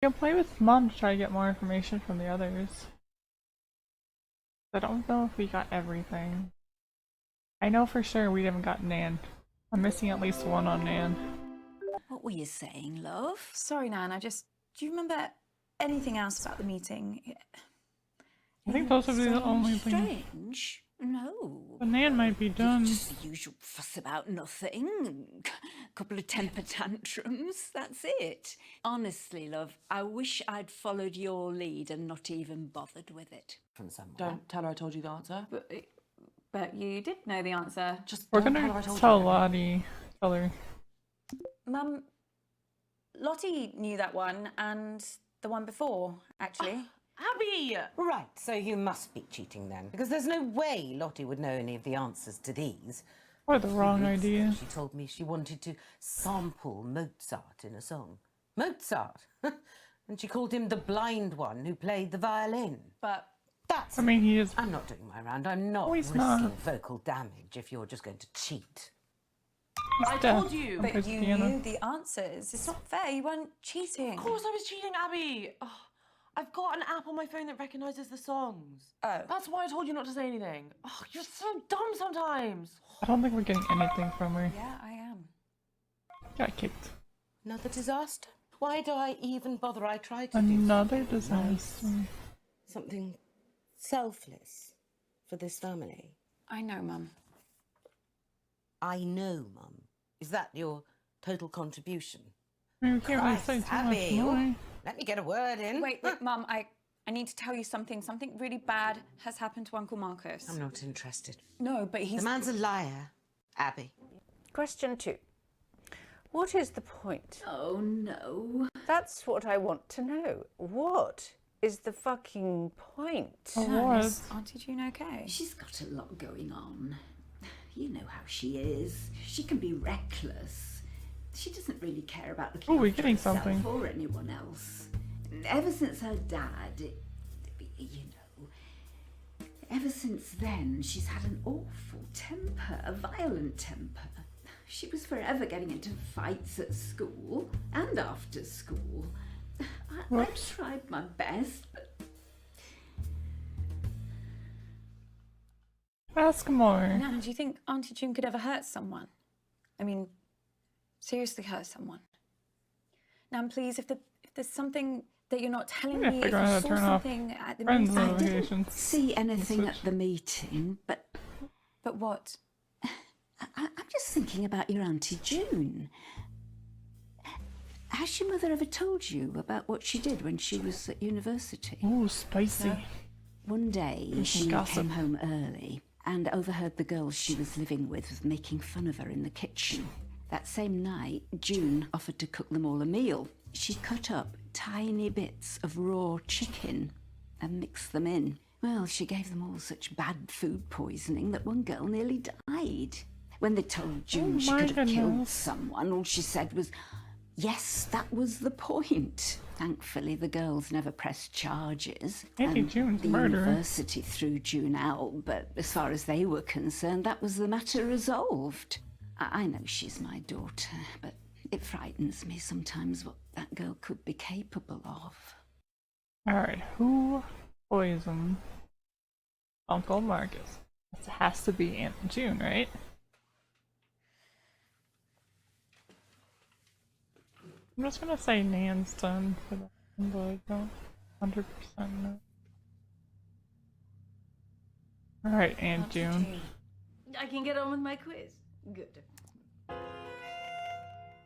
You can play with Mom to try to get more information from the others. I don't know if we got everything. I know for sure we haven't got Nan. I'm missing at least one on Nan. What were you saying, love? Sorry, Nan, do you remember anything else about the meeting? I think those would be the only things. Strange? No. But Nan might be done. Just the usual fuss about nothing. Couple of temper tantrums, that's it. Honestly, love, I wish I'd followed your lead and not even bothered with it. From somewhere. Don't tell her I told you the answer. But you did know the answer. Just We're don't tell her gonna I told tell you. Lottie. Tell her. Mum, Lottie knew that one and the one before, actually. Abby! Right, so you must be cheating then, because there's no way Lottie would know any of the answers to these. Or the wrong Weeks ago, idea. She told me she wanted to sample Mozart in a song. Mozart! And she called him the blind one who played the violin. But That's... I mean, he is. I'm not doing my round. I'm not Oh, he's risking not. vocal damage if you're just going to cheat. I deaf. told you. Okay. but you Piano. knew the answers. It's not fair. You weren't cheating. Of course I was cheating, Abby. Oh, I've got an app on my phone that recognises the songs. Oh. That's why I told you not to say anything. Oh, you're so dumb sometimes. I don't think we're getting anything from her. Yeah, I am. Got kicked. Another disaster? Why do I even bother? I tried to do Another disaster. something selfless for this family. I know, Mum. I know, Mum. Is that your total contribution? I mean, we can't really Christ, say too much Abby, more. let me get a word in. Wait, Mum, I need to tell you something. Something really bad has happened to Uncle Marcus. I'm not interested. No, but he's... The man's a liar, Abby. Question 2. What is the point? Oh, no. That's what I want to know. What is the fucking point? Oh, No, what? is Auntie June okay? She's got a lot going on. You know how she is. She can be reckless. She doesn't really care about looking Ooh, we're after getting herself something. or anyone else. Ever since her dad, you know, ever since then, she's had an awful temper, a violent temper. She was forever getting into fights at school and after school. I Whoops. tried my best, but Ask more. Nan, do you think Auntie June could ever hurt someone? I mean, seriously hurt someone? Nan, please, if there's something that you're not telling Yeah, me, if figure you out how to saw turn off something at the friends meeting... notifications. see anything Switch. at the meeting, but But what? I'm just thinking about your Auntie June. Has your mother ever told you about what she did when she was at university? Ooh, spicy. One day, some she gossip. came home early and overheard the girls she was living with making fun of her in the kitchen. That same night, June offered to cook them all a meal. She cut up tiny bits of raw chicken and mixed them in. Well, she gave them all such bad food poisoning that one girl nearly died. When they told June Oh she my could have killed goodness. someone, all she said was, yes, that was the point. Thankfully, the girls never pressed charges. Auntie and June's the murderer. university threw June out, but as far as they were concerned, that was the matter resolved. I know she's my daughter, but it frightens me sometimes what that girl could be capable of. Alright, who poisoned Uncle Marcus? It has to be Aunt June, right? I'm just gonna say Nan's done for that, but I don't 100% know. Alright, Aunt June. I can get on with my quiz. Good.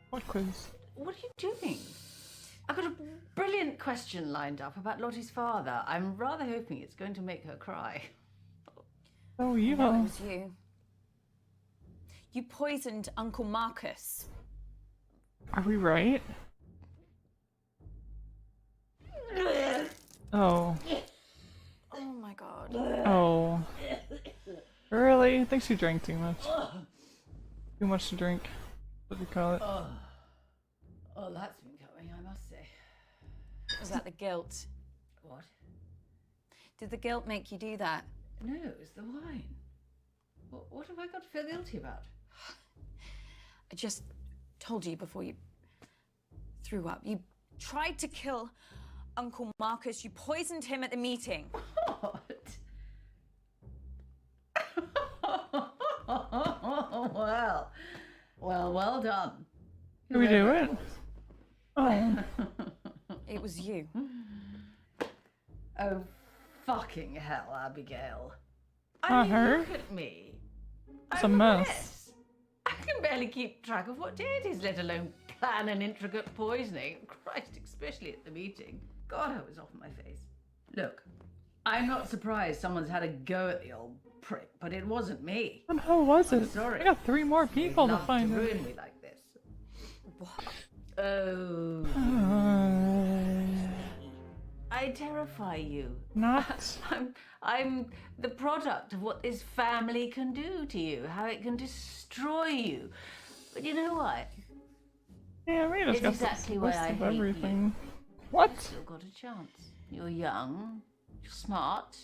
What quiz? What are you doing? I've got a brilliant question lined up about Lottie's father. I'm rather hoping it's going to make her cry. Oh, No, it evil. was you. You poisoned Uncle Marcus. Are we right? Oh. Oh my god. Oh. Really? I think she drank too much. Too much to drink. What do you call it? Oh, that's been coming, I must say. Was that the guilt? What? Did the guilt make you do that? No, it's the wine. What have I got to feel guilty about? I just told you before you threw up. You tried to kill Uncle Marcus. You poisoned him at the meeting. What? well done. Can we do it? Oh, It was you. Oh, fucking hell, Abigail. Not I mean, her. look at me. It's a I'm mess. I can barely keep track of what day it is, let alone plan an intricate poisoning. Christ, especially at the meeting. God, I was off my face. Look, I'm not surprised someone's had a go at the old prick, but it wasn't me. and how was it? sorry. I got 3 more people to Love find to it. ruin me like this. Oh, I terrify you. Not. I'm the product of what this family can do to you, how it can destroy you. But you know what? Yeah, we just It's got exactly this why list I of hate you. everything. What? Still got a chance. You're young, you're smart.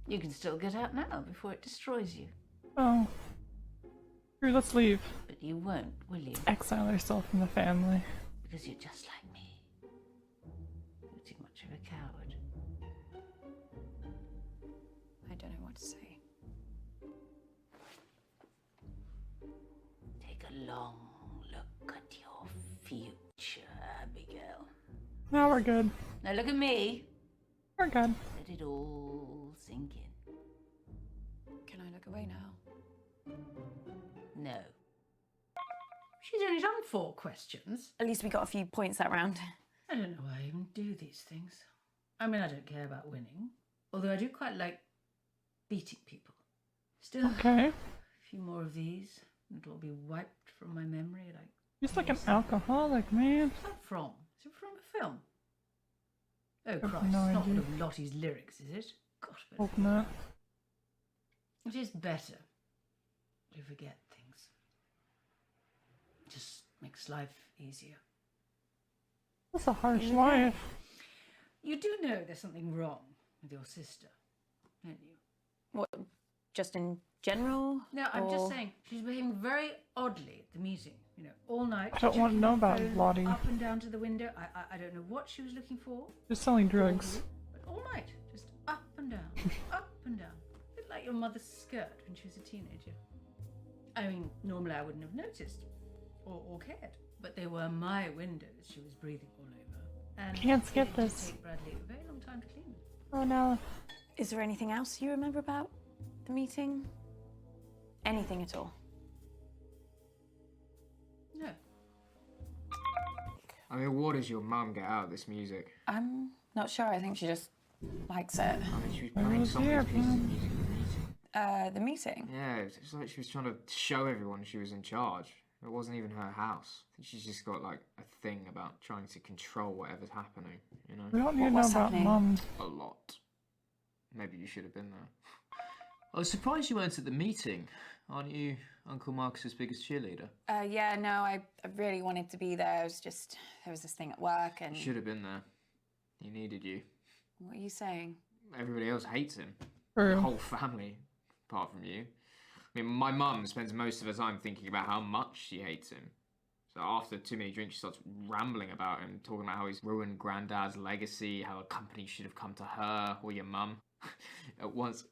You can still get out now before it destroys you. Oh. Here, let's leave. But you won't, will you? Exile ourselves from the family. Because you're just like me. You're too much of a coward. I don't know what to say. Take a long look at your future, Abigail. No, we're good. Now look at me. We're good. Let it all sink in. Can I look away now? No. She's only done 4 questions. At least we got a few points that round. I don't know why I even do these things. I mean, I don't care about winning. Although I do quite like beating people. Still, Okay. a few more of these, and it'll be wiped from my memory like... Just like an alcoholic, man. What's that from? Is it from a film? Oh, have Christ, no it's not one idea. of Lottie's lyrics, is it? God, but Hope not. it is better to forget things. Just makes life easier. That's a harsh life. You do know there's something wrong with your sister, don't you? What, just in general? No, I'm just Or- saying she's behaving very oddly at the meeting. You know, all night. I don't want to know about phone Lottie. Up and down to the window. I don't know what she was looking for. Just selling drugs. But all night, just up and down, up and down. A bit like your mother's skirt when she was a teenager. I mean, normally I wouldn't have noticed or cared, but they were my windows she was breathing all over. And Can't skip it did this. take Bradley a very long time to clean them. Oh no. Is there anything else you remember about the meeting? Anything at all? No. I mean, what does your mum get out of this music? I'm not sure. I think she just likes it. I mean, she was Where playing was some the of these pieces of airplane? music in the meeting. The meeting? Yeah, it's like she was trying to show everyone she was in charge. It wasn't even her house. I think she's just got like a thing about trying to control whatever's happening, you know? We don't need to know What's about happening? mum. A lot. Maybe you should have been there. I was surprised you weren't at the meeting. Aren't you Uncle Marcus's biggest cheerleader? Yeah, no, I really wanted to be there. It was just, there was this thing at work and... You should have been there. He needed you. What are you saying? Everybody else hates him. True. The whole family, apart from you. I mean, my mum spends most of her time thinking about how much she hates him. So after too many drinks, she starts rambling about him, talking about how he's ruined Granddad's legacy, how a company should have come to her or your mum. At once,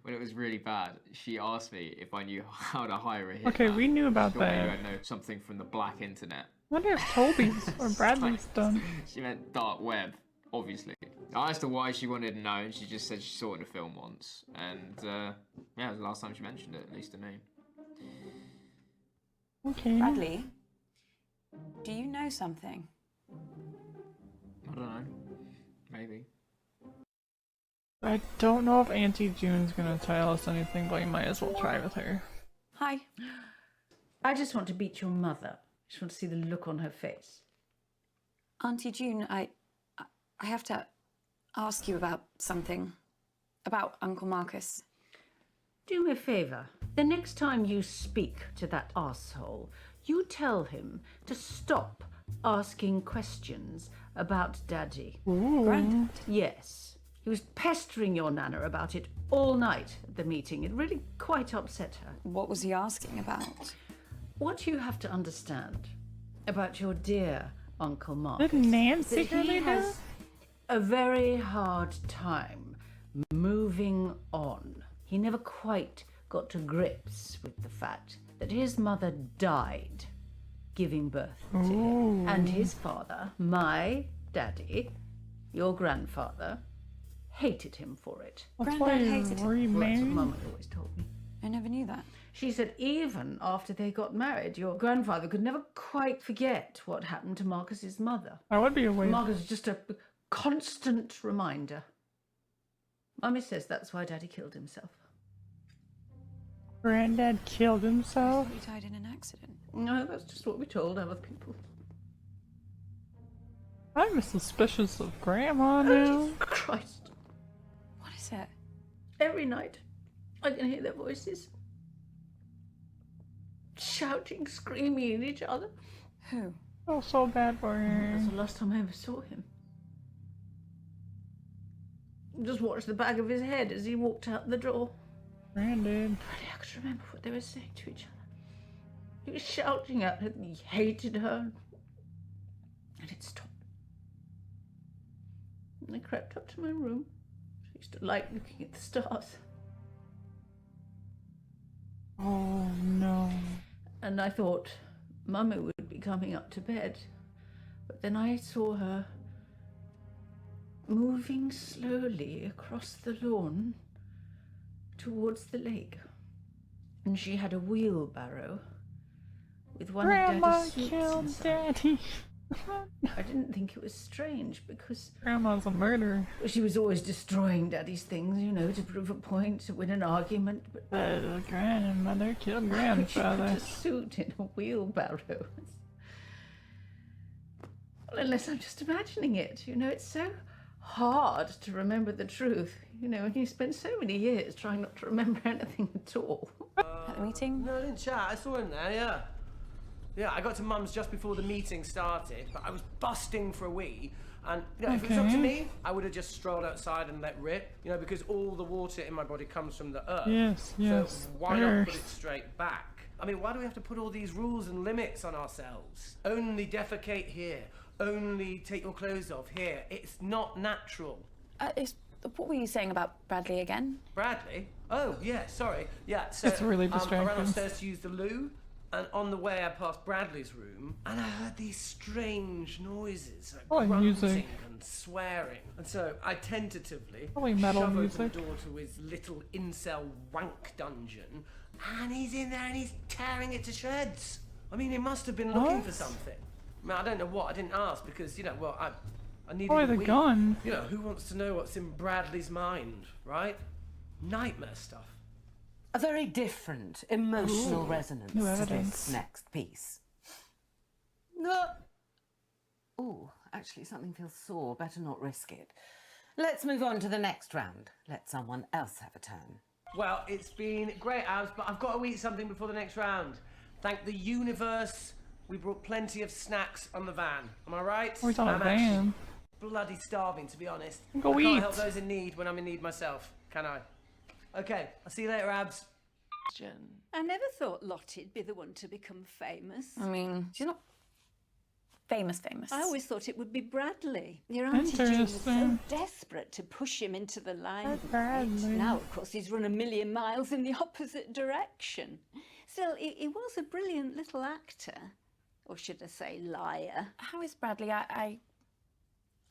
when it was really bad, she asked me if I knew how to hire a hitman. Okay, we knew about Surely that. I know something from the black internet. I wonder if Toby's or Bradley's done. She meant dark web, obviously. I asked her why she wanted to know, and she just said she saw it in a film once. And, yeah, it was the last time she mentioned it, at least to me. Okay. Bradley, do you know something? I don't know. Maybe. I don't know if Auntie June's gonna tell us anything, but you might as well try with her. Hi. I just want to beat your mother. I just want to see the look on her face. Auntie June, I have to ask you about something. About Uncle Marcus. Do me a favour. The next time you speak to that asshole, you tell him to stop asking questions about Daddy. Granddad. Yes. He was pestering your Nana about it all night at the meeting. It really quite upset her. What was he asking about? What you have to understand about your dear Uncle Marcus, Did Nan that secretly he do has it? a very hard time moving on. He never quite got to grips with the fact that his mother died giving birth to him. And his father, my daddy, your grandfather, hated him for it. That's Granddad why hated you him. Well, that's what remarried? Mum had always told me. I never knew that. She said even after they got married, your grandfather could never quite forget what happened to Marcus's mother. That would be a way. Marcus was just a constant reminder. Mummy says that's why Daddy killed himself. Granddad killed himself? He died in an accident. No, that's just what we told other people. I'm suspicious of Grandma Oh, now. Jesus Christ. What is it? Every night, I can hear their voices. Shouting, screaming at each other. Who? Oh, so bad for That's her. the last time I ever saw him. Just watched the back of his head as he walked out the door. Granddad. I could remember what they were saying to each other. He was shouting at her that he hated her. And it stopped. And I crept up to my room. I used to like looking at the stars. Oh no. And I thought Mummy would be coming up to bed. But then I saw her moving slowly across the lawn towards the lake. And she had a wheelbarrow with one Grandma of Daddy's suits killed inside. Daddy. I didn't think it was strange because Grandma's a murderer. she was always destroying Daddy's things, you know, to prove a point, to win an argument. But The grandmother killed she put grandfather. a suit in a wheelbarrow. Well, unless I'm just imagining it, you know, it's so hard to remember the truth, you know, and you spend so many years trying not to remember anything at all. At the meeting? No, I didn't chat. I saw him there, yeah. Yeah, I got to Mum's just before the meeting started, but I was busting for a wee. And, you know, if it was up to Okay. me, I would have just strolled outside and let rip, you know, because all the water in my body comes from the earth. Yes, yes. So why not put Earth. it straight back? I mean, why do we have to put all these rules and limits on ourselves? Only defecate here. Only take your clothes off here. It's not natural. What were you saying about Bradley again? Bradley? Oh, yeah, sorry. Yeah, so It's really I ran distracting. upstairs to use the loo, and on the way I passed Bradley's room, and I heard these strange noises, like Probably grunting music. and swearing. And so I tentatively Probably metal shove music. open the door to his little incel wank dungeon, and he's in there and he's tearing it to shreds. I mean, he must have been looking for What? something. I mean, I don't know what. I didn't ask because, you know, well, I needed Probably a the wee. gun. You know, who wants to know what's in Bradley's mind, right? Nightmare stuff. A very different emotional resonance New to evidence. this next piece. No. Oh, actually, something feels sore. Better not risk it. Let's move on to the next round. Let someone else have a turn. Well, it's been great, Abs, but I've got to eat something before the next round. Thank the universe, we brought plenty of snacks on the van. Am I right? We're on a I'm actually van. bloody starving, to be honest. Go I eat. can't help those in need when I'm in need myself, can I? Okay, I'll see you later, Abs. I never thought Lottie'd be the one to become famous. I mean, she's not famous. I always thought it would be Bradley. Your Auntie June was so Interesting. desperate to push him into the limelight. Bradley. Now, of course, he's run a million miles in the opposite direction. Still, he was a brilliant little actor. Or should I say liar? How is Bradley? I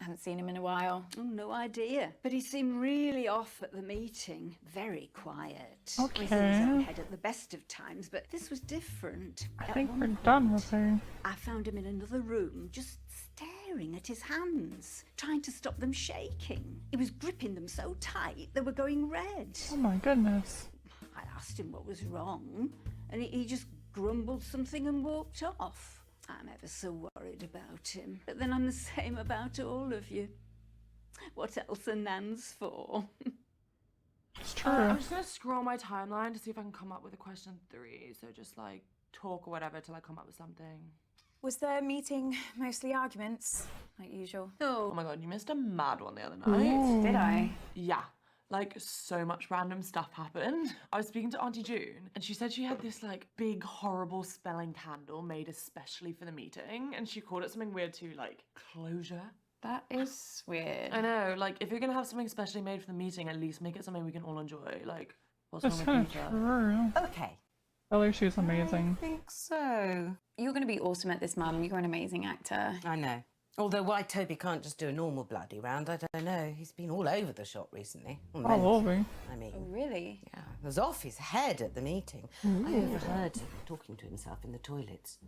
haven't seen him in a while. Oh, no idea. But he seemed really off at the meeting. Very quiet. He's in his own Okay. head at the best of times, but this was different. I At think one we're point, done with her. I found him in another room, just staring at his hands, trying to stop them shaking. He was gripping them so tight they were going red. Oh my goodness. I asked him what was wrong, and he just grumbled something and walked off. I'm ever so worried about him. But then I'm the same about all of you. What else are Nans for? It's true. I'm just gonna scroll my timeline to see if I can come up with a question 3. So just like talk or whatever till I come up with something. Was the meeting mostly arguments, like usual? Oh Oh, my god, you missed a mad one the other night. Ooh. Did I? Yeah. like so much random stuff happened. I was speaking to Auntie June and she said she had this like big horrible spelling candle made especially for the meeting and she called it something weird too, like closure. That is weird. I know, like if you're gonna have something specially made for the meeting, at least make it something we can all enjoy. Like, what's That's wrong kind with of pizza? true. Okay. Tell her she's amazing. I think so. You're going to be awesome at this, Mum. You're an amazing actor. I know. Although why Toby can't just do a normal bloody round, I don't know. He's been all over the shop recently. Well, All meant, over. I mean, Oh, really? yeah, he was off his head at the meeting. I overheard him talking to himself in the toilets.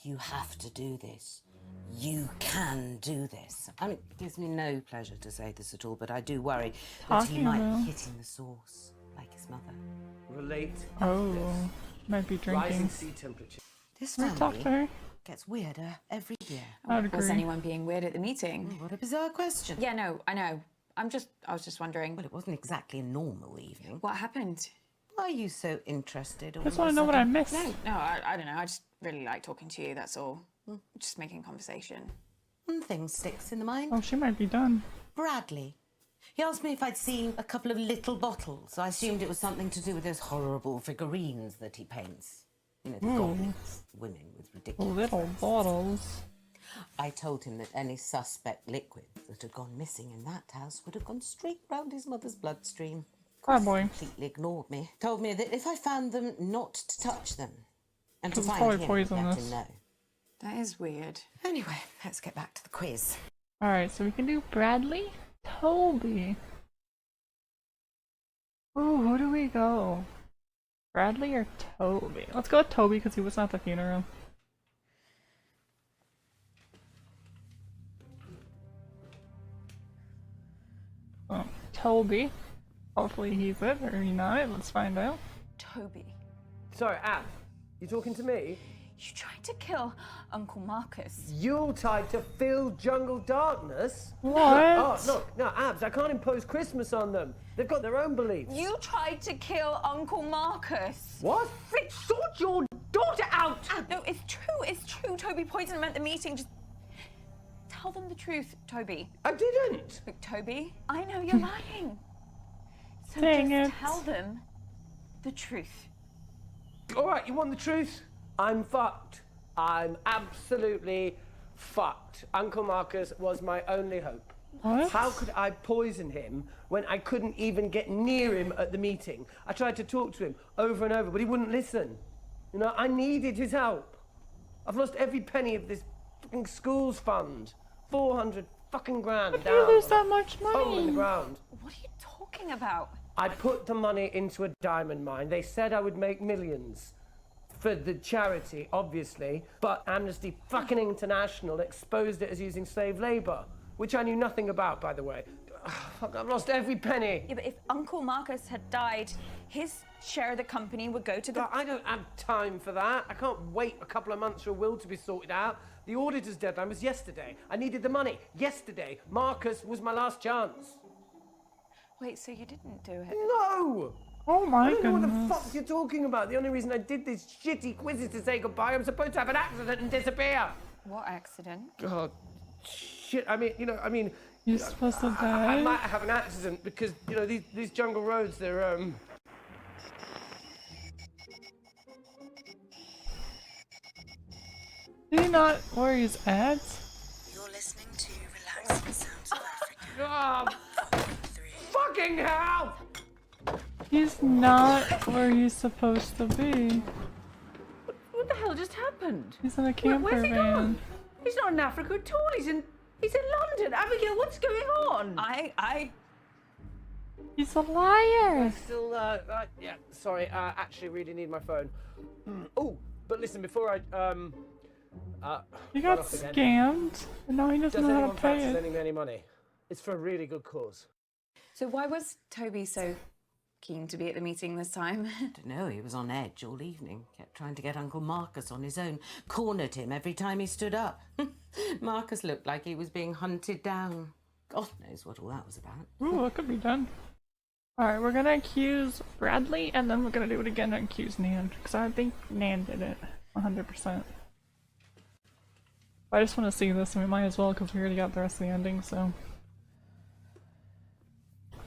You have to do this. You can do this. I mean, it gives me no pleasure to say this at all, but I do worry that he Talking might about- be hitting the sauce like his mother. Relate. Oh, might be Rising drinking. sea temperature. This Can I talk to family her? gets weirder every year. I'd Was agree. anyone being weird at the meeting? What a bizarre question. Yeah, no, I know. I was just wondering. Well, it wasn't exactly a normal evening. What happened? Why are you so interested? all Just of a want to know what I sudden? missed. No, I don't know. I just really like talking to you, that's all. Just making conversation. One thing sticks in the mind. Oh, she might be done. Bradley. He asked me if I'd seen a couple of little bottles. I assumed it was something to do with those horrible figurines that he paints. You know, the goblins, women with ridiculous... Little bottles. I told him that any suspect liquids that had gone missing in that house would have gone straight round his mother's bloodstream. Oh boy. Completely ignored me. Told me that if I found them, not to touch them. And to It's find probably him, let poisonous. him know. That is weird. Anyway, let's get back to the quiz. Alright, so we can do Bradley, Toby. Ooh, who do we go? Bradley or Toby? Let's go with Toby because he was not at the funeral. Oh, Toby. Hopefully he's it or he's not. Let's find out. Toby, Sorry, Ab, you talking to me? you tried to kill Uncle Marcus. Yuletide to fill jungle darkness? What? Oh, look, no, Abs, I can't impose Christmas on them. They've got their own beliefs. You tried to kill Uncle Marcus. What? Flick, sort your daughter out! No, it's true. Toby poisoned them at the meeting. Just tell them the truth, Toby. I didn't! Look, Toby, I know you're lying. So Dang just it. tell them the truth. Alright, you want the truth? I'm fucked. I'm absolutely fucked. Uncle Marcus was my only hope. What? How could I poison him when I couldn't even get near him at the meeting? I tried to talk to him over and over, but he wouldn't listen. You know, I needed his help. I've lost every penny of this fucking school's fund. 400 fucking grand How down. do you lose that much Hole in the money? ground. What are you talking about? I put the money into a diamond mine. They said I would make millions. For the charity, obviously, but Amnesty fucking International exposed it as using slave labour, which I knew nothing about, by the way. Fuck, I've lost every penny. Yeah, but if Uncle Marcus had died, his share of the company would go to the... But I don't have time for that. I can't wait a couple of months for a will to be sorted out. The auditor's deadline was yesterday. I needed the money yesterday. Marcus was my last chance. Wait, so you didn't do it? No! Oh I my don't know what the goodness. fuck you're talking about. The only reason I did these shitty quizzes to say goodbye, I'm supposed to have an accident and disappear. What accident? God, shit. I mean, You're supposed to I die? might have an accident because, these jungle roads, they're, Did he not wear his ads? You're listening to Relaxing Sounds of Africa. Oh, fucking hell! He's not where he's supposed to be. What the hell just happened? He's in a camper Where's he van. gone? He's not in Africa at all. He's in London. Abigail, what's going on? I He's a liar. Still, yeah, sorry, actually really need my phone. Oh, but listen, before I, He run got off again. scammed, and now he doesn't Does know how anyone to fancy pay it. lending me any money? It's for a really good cause. So why was Toby so keen to be at the meeting this time? Don't know, he was on edge all evening. Kept trying to get Uncle Marcus on his own. Cornered him every time he stood up. Marcus looked like he was being hunted down. God knows what all that was about. Ooh, it could be done. Alright, we're gonna accuse Bradley, and then we're gonna do it again and accuse Nan. Because I think Nan did it. 100%. I just want to see this, and we might as well, because we already got the rest of the ending, so...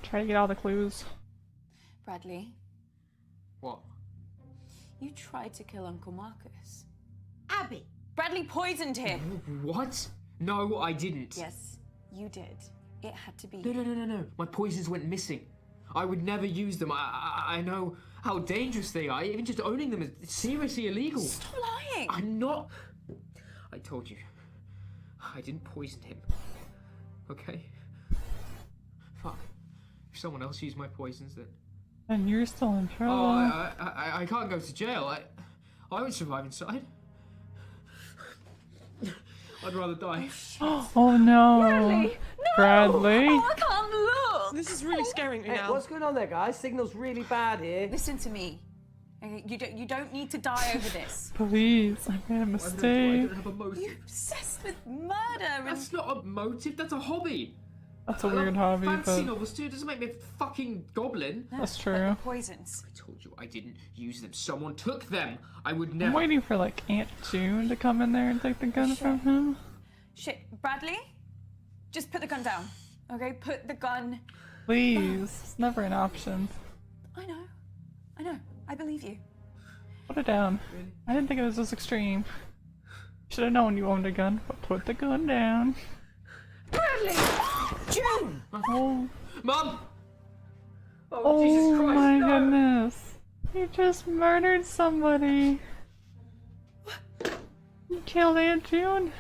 Try to get all the clues. Bradley, What? you tried to kill Uncle Marcus. Abby! Bradley poisoned him. What? No, I didn't. Yes, you did. It had to be. No. My poisons went missing. I would never use them. I know how dangerous they are. Even just owning them is seriously illegal. Stop lying. I'm not. I told you. I didn't poison him. Okay? Fuck. If someone else used my poisons, then. And you're still in trouble. Oh, I can't go to jail. I won't survive inside. I'd rather die. Oh no. Bradley! No! Bradley? Oh, I can't look! This is really scaring me Hey, now. what's going on there, guys? Signal's really bad here. Listen to me. Okay, you don't need to die over this. Please, I made a I mistake. don't have a motive. You're obsessed with murder and... That's not a motive, that's a hobby. That's a I love weird hobby, fantasy but novels too. It doesn't make me a fucking goblin. that's But true. the poisons. I told you I didn't use them. Someone took them. I would I'm never. waiting for like Aunt June to come in there and take the gun from him. Shit, Bradley? Just put the gun down. Okay, put the gun... Please, it's never an option. I know. I believe you. Put it down. I didn't think it was this extreme. Should have known you owned a gun, but put the gun down. Bradley! June! Oh, Mum! Oh, Jesus Christ, my no! goodness. You just murdered somebody. You killed Aunt June.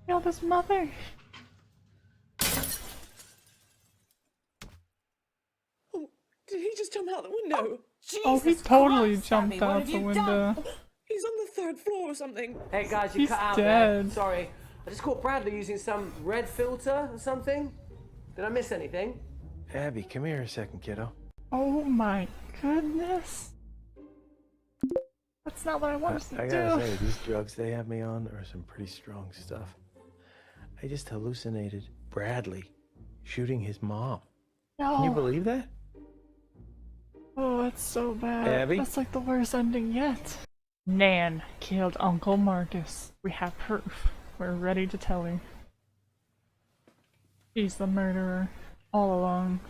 Killed his mother. Did he just jump out the window? Oh, he Jesus totally Christ, jumped Abby, what out have the you window. done? He's on the 3rd floor or something. Hey, guys, you He's cut out dead. there. Sorry. I just caught Bradley using some red filter or something. Did I miss anything? Abby, come here a second, kiddo. Oh my goodness. That's not what I wanted to I do. gotta say, these drugs they have me on are some pretty strong stuff. I just hallucinated Bradley shooting his mom. No. Can you believe that? Oh, it's so bad. Abby? That's like the worst ending yet. Nan killed Uncle Marcus. We have proof. We're ready to tell her. He's the murderer. All along.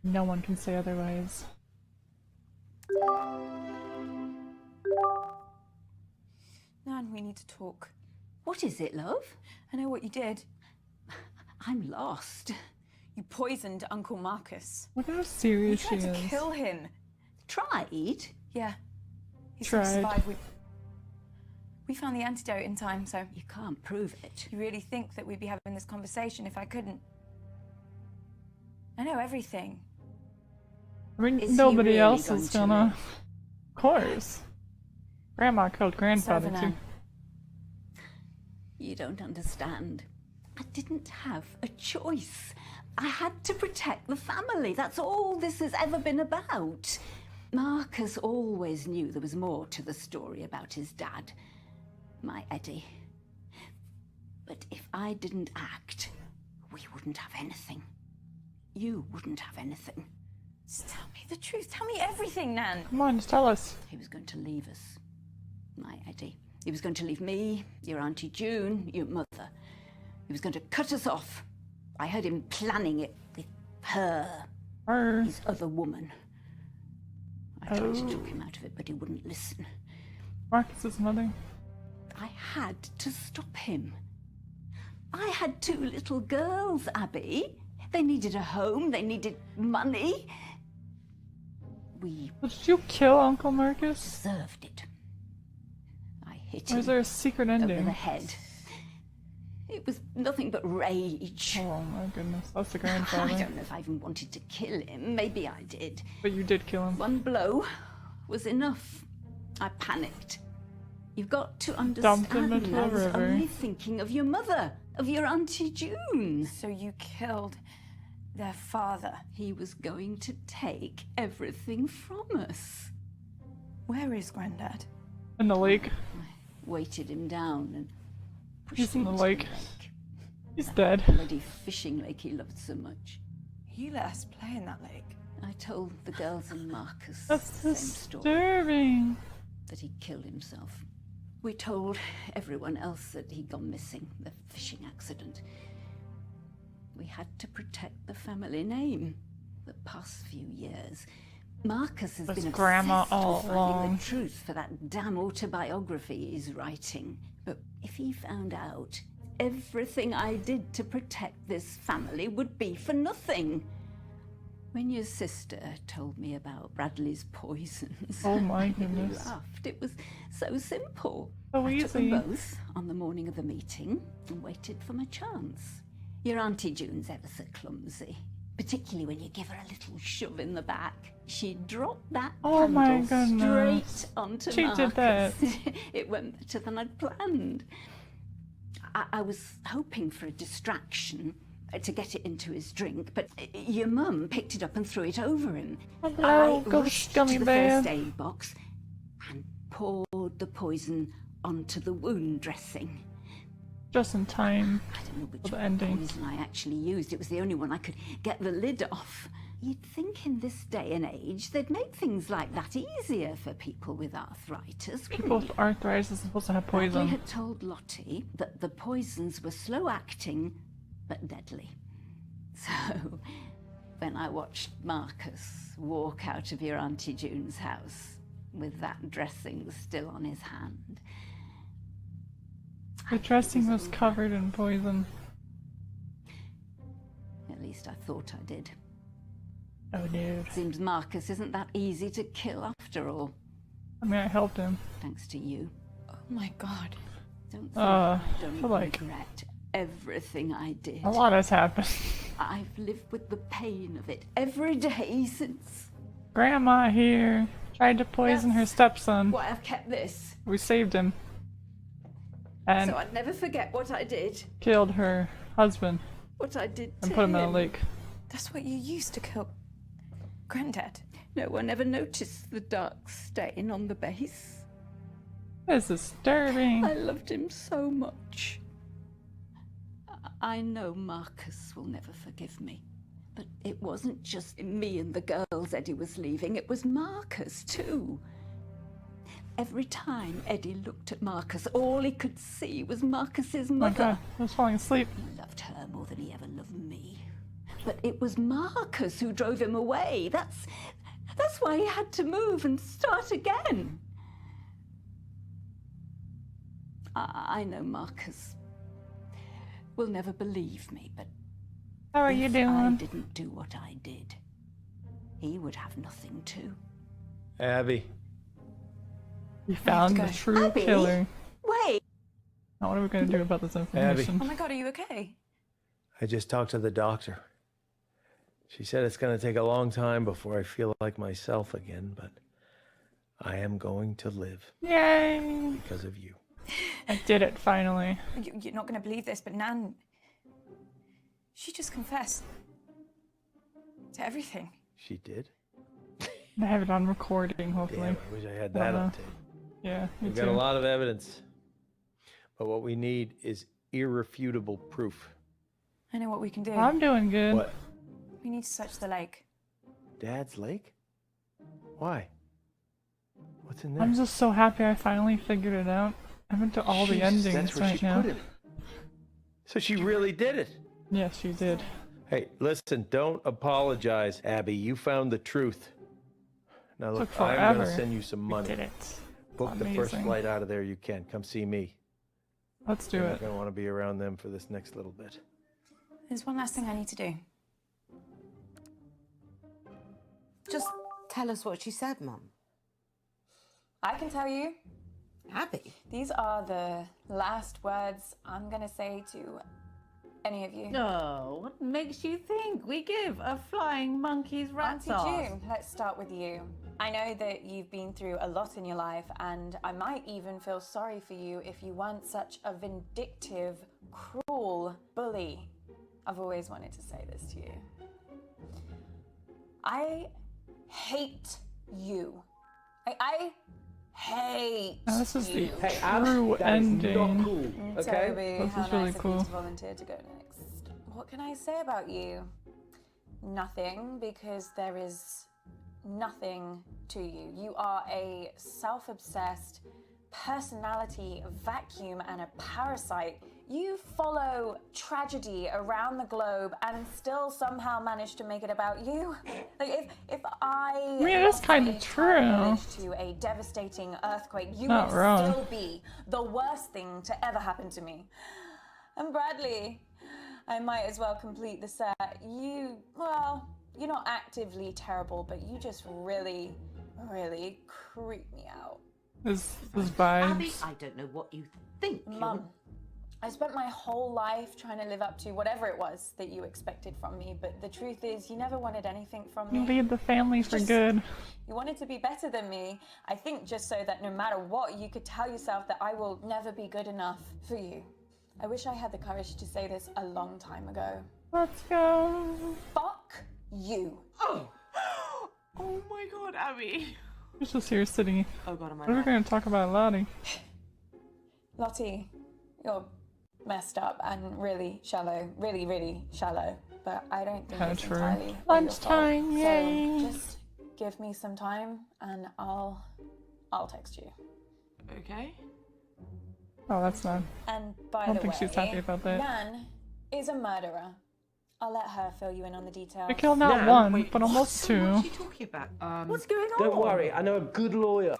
No one can say otherwise. Nan, we need to talk. What is it, love? I know what you did. I'm lost. You poisoned Uncle Marcus. Look how You serious she tried to is. kill him. Tried? Yeah. He's Tried. gonna survive. We found the antidote in time, so... You can't prove it. You really think that we'd be having this conversation if I couldn't? I know everything. I mean, Is he nobody really else going is to gonna. live? Of course. Grandma killed grandfather Over too. now. You don't understand. I didn't have a choice. I had to protect the family. That's all this has ever been about. Marcus always knew there was more to the story about his dad, my Eddie. But if I didn't act, we wouldn't have anything. You wouldn't have anything. Just tell me the truth. Tell me everything, Nan. Come on, just tell us. He was going to leave us, my Eddie. He was going to leave me, your Auntie June, your mother. He was going to cut us off. I heard him planning it with her, his other woman. I tried to talk him out of it, but he wouldn't listen. Marcus's mother. I had to stop him. I had 2 little girls, Abby. They needed a home, they needed money. We Did you kill Uncle Marcus? deserved it. I hit Or him is there a secret over ending? the head. It was nothing but rage. Oh my goodness, that's the I grandfather. don't know if I even wanted to kill him. Maybe I did. But you did kill him. One blow was enough. I panicked. You've got to Dumped him understand, into the I was river. only thinking of your mother, of your Auntie June. So you killed their father. He was going to take everything from us. Where is Grandad? In the lake. I weighted him down and pushed He's in him the into lake. He's dead. bloody fishing lake he loved so much. You let us play in that lake. I told the girls and Marcus That's the same story, disturbing. that he killed himself. We told everyone else that he'd gone missing, the fishing accident. We had to protect the family name. The past few years, Marcus has That's been Grandma obsessed all with finding along. the truth for that damn autobiography he's writing. But if he found out, everything I did to protect this family would be for nothing. When your sister told me about Bradley's poisons, Oh my I goodness. laughed. It was so simple. So I took them easy. both on the morning of the meeting and waited for my chance. Your Auntie June's ever so clumsy, particularly when you give her a little shove in the back. She dropped that Oh my candle goodness. straight onto She Marcus. did that. It went better than I'd planned. I was hoping for a distraction to get it into his drink, but your mum picked it up and threw it over him. Hello, I ghost rushed gummy to the bear. first aid box and poured the poison onto the wound dressing. Just in time I don't know which for the ending. poison I actually used. It was the only one I could get the lid off. You'd think in this day and age they'd make things like that easier for people with arthritis. People wouldn't with you? arthritis are supposed to have Bradley poison. had told Lottie that the poisons were slow acting but deadly. So when I watched Marcus walk out of your Auntie June's house with that dressing still on his hand, The dressing was covered in poison. at least I thought I did. Oh dude. Seems Marcus isn't that easy to kill after all, I mean, I helped him. thanks to you. Oh my god. Don't think I I don't feel like regret everything I did. a lot has happened. I've lived with the pain of it every day since. Grandma here tried to poison her stepson. Why I've kept this, We saved him. And so I'd never forget what I did. killed her husband What I did and to put him in a him. lake. That's what you used to kill Granddad. No one ever noticed the dark stain on the base. It's disturbing. I loved him so much. I know Marcus will never forgive me. But it wasn't just me and the girls Eddie was leaving, it was Marcus too. Every time Eddie looked at Marcus, all he could see was Marcus's Oh my mother. god, I was falling asleep. He loved her more than he ever loved me. But it was Marcus who drove him away. That's why he had to move and start again. I know Marcus will never believe me, but How are you if I doing? didn't do what I did, he would have nothing too. Abby, We found go. the true Abby? killer. Wait! Now what are we gonna do about this information? Oh my god, are you okay? I just talked to the doctor. She said it's going to take a long time before I feel like myself again, but I am going to live Yay! because of you. I did it finally. You're not going to believe this, but Nan, she just confessed to everything. She did? I have it on recording, hopefully. Damn, I wish I had that on tape. Yeah, me We've too. got a lot of evidence, but what we need is irrefutable proof. I know what we can do. I'm doing good. What? We need to search the lake. Dad's lake? Why? What's in there? I'm just so happy I finally figured it out. I'm into all the Jesus, endings that's where right she now. put it. So she really did it. Yes, she did. Hey, listen, don't apologize, Abby. You found the truth. Now look, Took I'm forever. gonna send you some We money. did it. Book the first Amazing. flight out of there you can. Come see me. Let's do You're it. not gonna want to be around them for this next little bit. There's one last thing I need to do. Just tell us what she said, Mum. I can tell you. Abby. These are the last words I'm going to say to any of you. No, what makes you think we give a flying monkey's rat's Auntie ass? June, let's start with you. I know that you've been through a lot in your life, and I might even feel sorry for you if you weren't such a vindictive, cruel bully. I've always wanted to say this to you. I hate you. I hate Now, this is the you. true ending. Toby, This how is really nice of cool. you to volunteer to go next. What can I say about you? Nothing, because there is nothing to you. You are a self-obsessed personality vacuum and a parasite. You follow tragedy around the globe and still somehow manage to make it about you. Like if I mean, it is lost kinda my entire true. village to a devastating earthquake, you Not would wrong. still be the worst thing to ever happen to me. And Bradley, I might as well complete the set. You're not actively terrible, but you just really, really creep me out. His Abby, vibes. I don't know what you think. Mum, I spent my whole life trying to live up to whatever it was that you expected from me, but the truth is you never wanted anything from You me. lead the family for Just- good. You wanted to be better than me, I think just so that no matter what, you could tell yourself that I will never be good enough for you. I wish I had the courage to say this a long time ago. Let's go. Fuck you. Oh my god, Abby. He's just here sitting. Oh god, am I What are we mad? going to talk about, Lottie? Lottie, you're messed up and really shallow. Really, really shallow. But I don't think Kinda it's true. entirely your fault. Lunchtime, yay. So just give me some time and I'll text you. Okay. Oh, that's not. And by I don't the think way, she's happy about that. Nan is a murderer. I'll let her fill you in on the details. We killed not Nan, one, wait, but almost two. What are you talking about? What's going on? Don't worry, I know a good lawyer.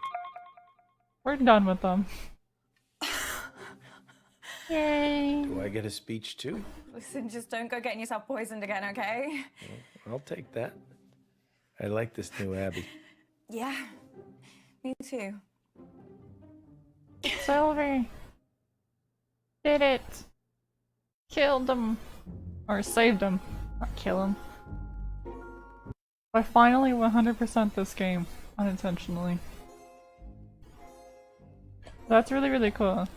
We're done with them. Yay. Do I get a speech too? Listen, just don't go getting yourself poisoned again, okay? I'll take that. I like this new Abby. Yeah, me too. Sylvie. Did it. Killed him. Or saved him. Not kill him. I finally 100% this game. Unintentionally. That's really, really cool.